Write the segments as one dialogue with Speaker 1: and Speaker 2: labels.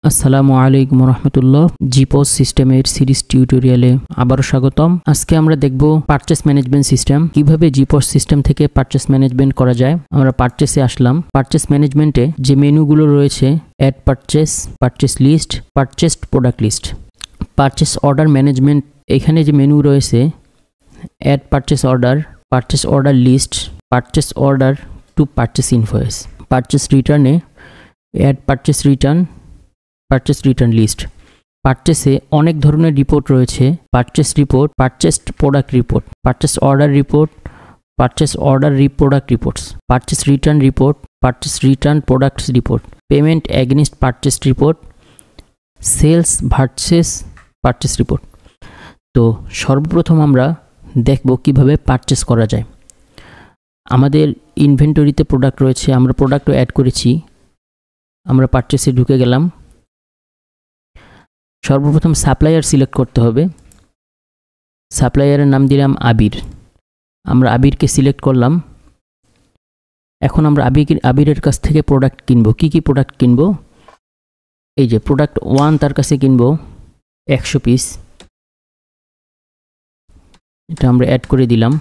Speaker 1: আসসালামু আলাইকুম রহমতুল্লাহ। জিপস সিস্টেমের সিরিজ টিউটোরিয়ালে আবারও স্বাগতম। আজকে আমরা দেখব পারচেস ম্যানেজমেন্ট সিস্টেম, কিভাবে জিপস সিস্টেম থেকে পারচেস ম্যানেজমেন্ট করা যায়। আমরা পারচেসে আসলাম। পারচেস ম্যানেজমেন্টে যে মেনুগুলো রয়েছে, add purchase, purchase list, purchased product list, purchase order management. এখানে যে মেনু রয়েছে, add purchase order list, purchase order to purchase invoice, purchase রিটার্নে অ্যাড পারচেস রিটার্ন লিস্ট। পারচেসে অনেক ধরনের রিপোর্ট রয়েছে, purchase report, purchased product report, purchase order report, purchase order product reports, purchase return report, purchase return products report, payment against purchase report, sales versus purchase report. তো সর্বপ্রথম আমরা দেখব কিভাবে purchase করা যায়। আমাদের ইনভেন্টরিতে প্রোডাক্ট রয়েছে, আমরা প্রোডাক্টও অ্যাড করেছি। আমরা পারচেসে ঢুকে গেলাম। সর্বপ্রথম সাপ্লায়ার সিলেক্ট করতে হবে। সাপ্লায়ারের নাম দিলাম আবির। আমরা আবিরকে সিলেক্ট করলাম। এখন আমরা আবিরের কাছ থেকে প্রোডাক্ট কিনবো। কি কি প্রোডাক্ট কিনবো? এই যে প্রোডাক্ট 1 তার কাছে কিনবো 100 পিস। এটা আমরা অ্যাড করে দিলাম।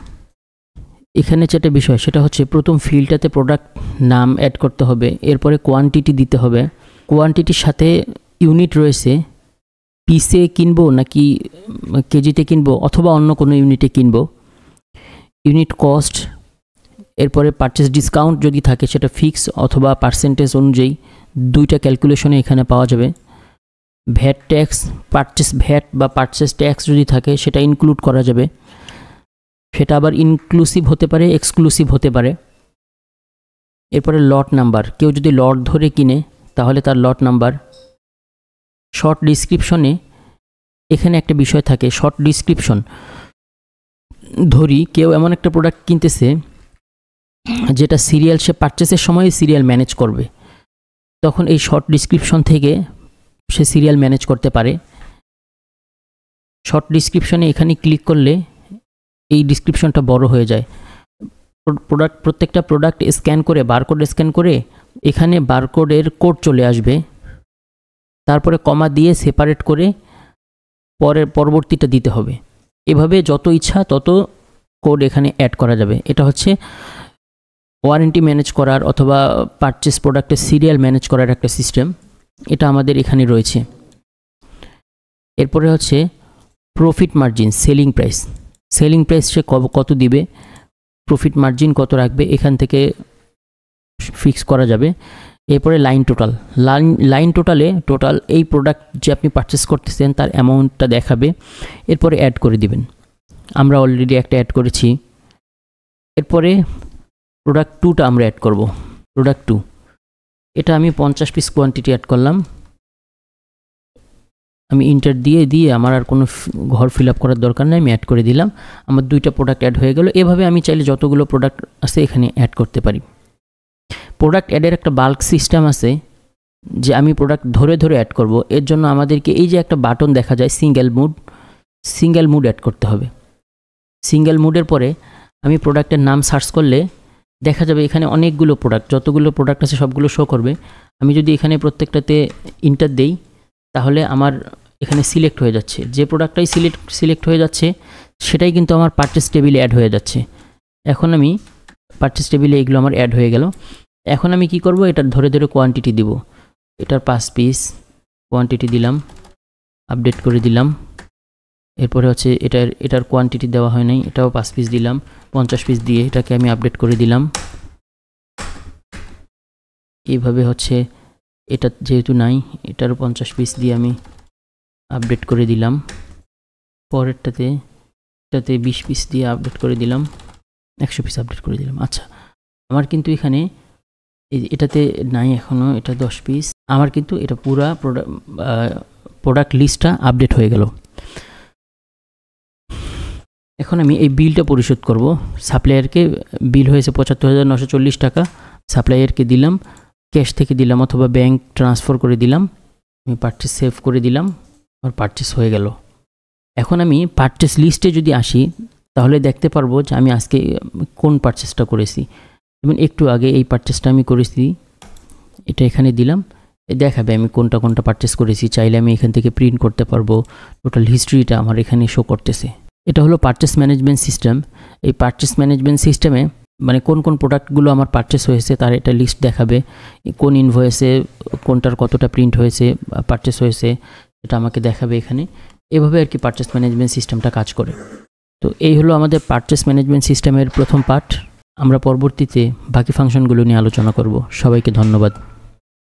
Speaker 1: এখানে যেটা বিষয় সেটা হচ্ছে, প্রথম ফিল্ডটাতে প্রোডাক্ট নাম অ্যাড করতে হবে, এরপরে কোয়ান্টিটি দিতে হবে। কোয়ান্টিটির সাথে ইউনিট রয়েছে, পিসে কিনবো নাকি কেজিতে কিনবো অথবা অন্য কোনো ইউনিটে কিনবো। ইউনিট কস্ট, এরপরে পারচেস ডিসকাউন্ট যদি থাকে সেটা ফিক্স অথবা পার্সেন্টেজ অনুযায়ী, দুইটা ক্যালকুলেশনে এখানে পাওয়া যাবে। ভ্যাট ট্যাক্স, পারচেস ভ্যাট বা পারচেস ট্যাক্স যদি থাকে সেটা ইনক্লুড করা যাবে। সেটা আবার ইনক্লুসিভ হতে পারে, এক্সক্লুসিভ হতে পারে। এরপরে লট নাম্বার, কেউ যদি লট ধরে কিনে তাহলে তার লট নাম্বার। শর্ট ডিসক্রিপশনে এখানে একটা বিষয় থাকে, শর্ট ডিসক্রিপশন। ধরি কেউ এমন একটা প্রোডাক্ট কিনতেছে যেটা সিরিয়াল, সে পারচেসের সময় সিরিয়াল ম্যানেজ করবে, তখন এই শর্ট ডিসক্রিপশন থেকে সে সিরিয়াল ম্যানেজ করতে পারে। শর্ট ডিসক্রিপশনে এখানে ক্লিক করলে এই ডিসক্রিপশনটা বড় হয়ে যায়। প্রত্যেকটা প্রোডাক্ট স্ক্যান করে, বারকোড স্ক্যান করে এখানে বারকোডের কোড চলে আসবে। তারপরে কমা দিয়ে সেপারেট করে পরবর্তীটা দিতে হবে। এভাবে যত ইচ্ছা তত কোড এখানে অ্যাড করা যাবে। এটা হচ্ছে ওয়ারেন্টি ম্যানেজ করার অথবা পারচেস প্রোডাক্টের সিরিয়াল ম্যানেজ করার একটা সিস্টেম। এটা আমাদের এখানে রয়েছে। এরপরে হচ্ছে profit margin, selling price. Selling price সে কত দিবে, প্রফিট মার্জিন কত রাখবে, এখান থেকে ফিক্স করা যাবে। এরপরে লাইন টোটাল, টোটালে এই প্রোডাক্ট যে আপনি পারচেস করতেছেন তার অ্যামাউন্টটা দেখাবে। এরপরে অ্যাড করে দিবেন। আমরা অলরেডি একটা অ্যাড করেছি। এরপরে প্রোডাক্ট 2টা আমরা অ্যাড করব। প্রোডাক্ট 2, এটা আমি 50 পিস কোয়ান্টিটি অ্যাড করলাম। আমি ইন্টার দিয়ে আমার আর কোনো ঘর ফিল আপ করার দরকার নেই, আমি অ্যাড করে দিলাম। আমার 2টা প্রোডাক্ট অ্যাড হয়ে গেল। এভাবে আমি চাইলে যতগুলো প্রোডাক্ট আছে এখানে অ্যাড করতে পারি। প্রোডাক্ট অ্যাডের একটা বাল্ক সিস্টেম আছে, যে আমি প্রোডাক্ট ধরে অ্যাড করব। এর জন্য আমাদেরকে এই যে একটা বাটন দেখা যায় সিঙ্গেল মুড অ্যাড করতে হবে। সিঙ্গেল মুডের পরে আমি প্রোডাক্টের নাম সার্চ করলে দেখা যাবে এখানে অনেকগুলো প্রোডাক্ট, যতগুলো প্রোডাক্ট আছে সবগুলো শো করবে। আমি যদি এখানে প্রত্যেকটাতে ইন্টার দেই তাহলে আমার এখানে সিলেক্ট হয়ে যাচ্ছে। যে প্রোডাক্টটাই সিলেক্ট হয়ে যাচ্ছে সেটাই কিন্তু আমার পারচেস টেবিলে অ্যাড হয়ে যাচ্ছে। এখন আমি পারচেস টেবিলে এগুলো আমার অ্যাড হয়ে গেল। এখন আমি কি করব, এটার ধরে কোয়ান্টিটি দিব। এটার 5 পিস কোয়ান্টিটি দিলাম, আপডেট করে দিলাম। এরপরে হচ্ছে এটার কোয়ান্টিটি দেওয়া হয় নাই, এটাও 5 পিস দিলাম। 50 পিস দিয়ে এটাকে আমি আপডেট করে দিলাম। এইভাবে হচ্ছে এটা যেহেতু নাই, এটারও 50 পিস দিয়ে আমি আপডেট করে দিলাম। পরেরটাতে 20 পিস দিয়ে আপডেট করে দিলাম, 100 পিস আপডেট করে দিলাম। আচ্ছা, আমার কিন্তু এখানে এটাতে নাই এখনও, এটা 10 পিস। আমার কিন্তু এটা পুরা প্রোডাক্ট লিস্টটা আপডেট হয়ে গেল। এখন আমি এই বিলটা পরিশোধ করব। সাপ্লায়ারকে বিল হয়েছে ৭৫,৯৪০ টাকা। সাপ্লায়ারকে দিলাম, ক্যাশ থেকে দিলাম অথবা ব্যাংক ট্রান্সফার করে দিলাম। আমি পারচেস সেভ করে দিলাম, আর পারচেস হয়ে গেল। এখন আমি পারচেস লিস্টে যদি আসি তাহলে দেখতে পারবো যে আমি আজকে কোন পারচেসটা করেছি। যেমন একটু আগে এই পারচেসটা আমি করেছি, এটা এখানে দিলাম। দেখাবে আমি কোনটা কোনটা পারচেস করেছি। চাইলে আমি এখান থেকে প্রিন্ট করতে পারবো। টোটাল হিস্ট্রিটা আমার এখানে শো করতেছে। এটা হলো পারচেস ম্যানেজমেন্ট সিস্টেম। এই পারচেস ম্যানেজমেন্ট সিস্টেমে মানে কোন কোন প্রোডাক্টগুলো আমার পারচেস হয়েছে তার এটা লিস্ট দেখাবে। কোন ইনভয়েসে কোনটার কতটা প্রিন্ট হয়েছে, পারচেস হয়েছে, এটা আমাকে দেখাবে এখানে। এভাবে আর কি পারচেস ম্যানেজমেন্ট সিস্টেমটা কাজ করে। তো এই হলো আমাদের পারচেস ম্যানেজমেন্ট সিস্টেমের প্রথম পার্ট। আমরা পরবর্তীতে বাকি ফাংশনগুলো নিয়ে আলোচনা করব। সবাইকে ধন্যবাদ।